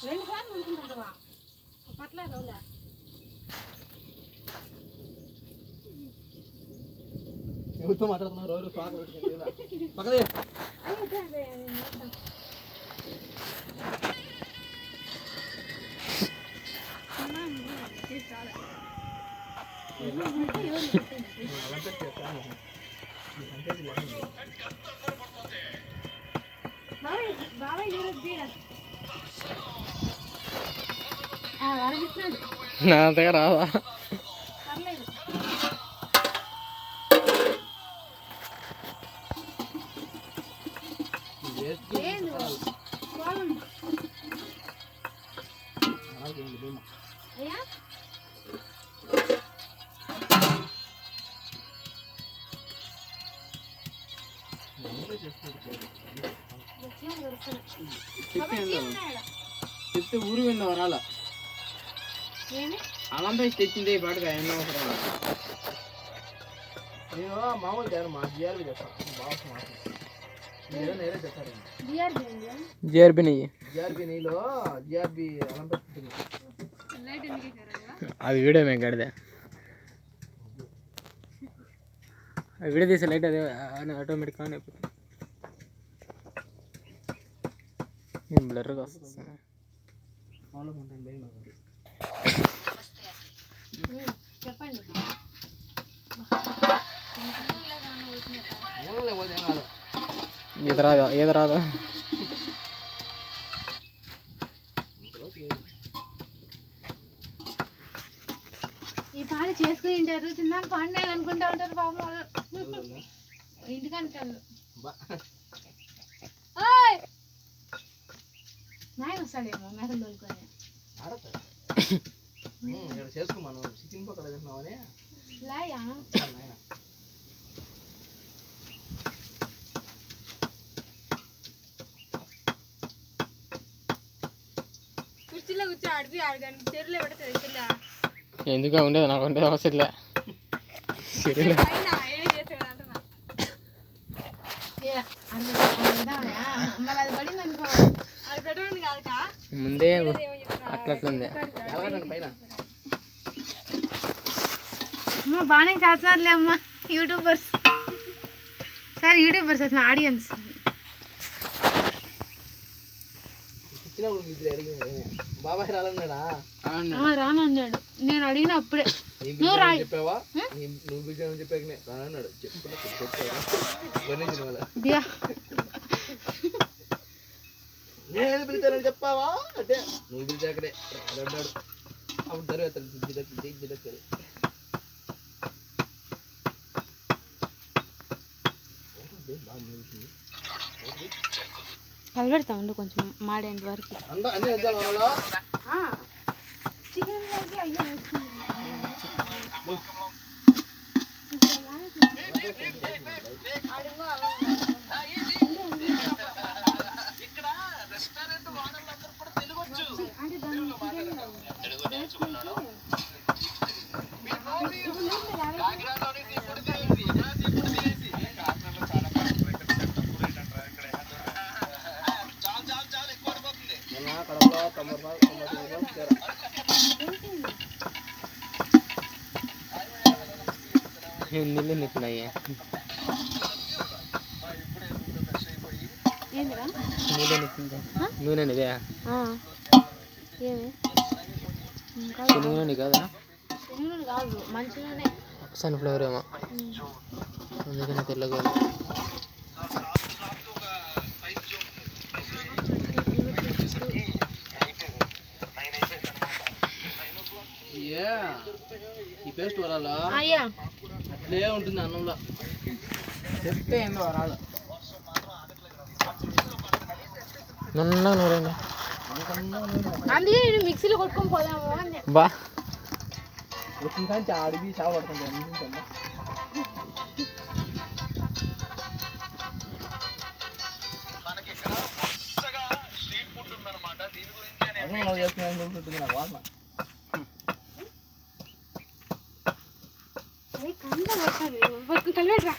2 సార్లు అనుకుంటావా పట్ల రోలా ఎవరితో మాట్లాడుతున్నారు రోజు పాక పెట్టుకుంటా పక్కదే నా దగ్గర రావా చెప్తే ఊరు విన్న వరాల అలంపై తెచ్చింది ఈ పాటగా ఎన్నో అవసరం నేను మామూలు తేను మా జిఆర్బి చెప్తాను బాగా నేనే చెప్తాను జిఆర్బి నెయ్యి జిఆర్బి నెయ్యిలో జిఆర్బి అలంపై అది వీడియో మేము గడిదే వీడియో తీసే లైట్ అదే ఆటోమేటిక్ ఆన్ అయిపోతుంది నేను బ్లర్గా వస్తుంది చెప్పండి ఈత రాదా ఈ పాలు చేసుకుని ఉంటారు చిన్న పండుగ అనుకుంటా ఉంటారు బాబు ఇంటికంటారు నాయన వస్తాడేమో మేకలు తోలుకొని చేసుకోమను చికెన్ పక్కన తింటున్నావని లాయా కుర్చీలో కూర్చో ఆడిపి ఆడగాని చెరువులో పెడతాడు ఎందుకు ఉండేది నాకు ఉండేది అవసరంలే చెరువులో ముందే అట్లట్లుంది అమ్మ బాగానే చేస్తున్నారులే అమ్మ యూట్యూబర్స్ సార్ యూట్యూబర్స్ వచ్చిన ఆడియన్స్ బాబాయ్ రాలన్నాడా రానన్నాడు నేను అడిగిన అప్పుడే చెప్పావా నువ్వు బిజీ చెప్పాక రానన్నాడు నేను పిలిచానని చెప్పావా అంటే నువ్వు పిలిచాకడే అన్నాడు అప్పుడు తర్వాత జిడక్కలు కలబెడతా ఉండు కొంచెం మాడేంత వరకు నీళ్ళు నిక్కున్నాయి నూనె ఇదే నూనె కాదా సన్ఫ్లవర్ ఏమో అందుకని తెల్లగా ఈ పేస్ట్ వరాలా అట్లే ఉంటుంది అన్నంలో చెప్తే ఏందో వరాలు నన్న నూరండి అందుకే నేను మిక్సీలో కొట్టుకొని పోదాము బా వచ్చిన కానీ అడిగి చావ పడుతుంది చేస్తున్నాను నాకు వాసన కలిపెట్రా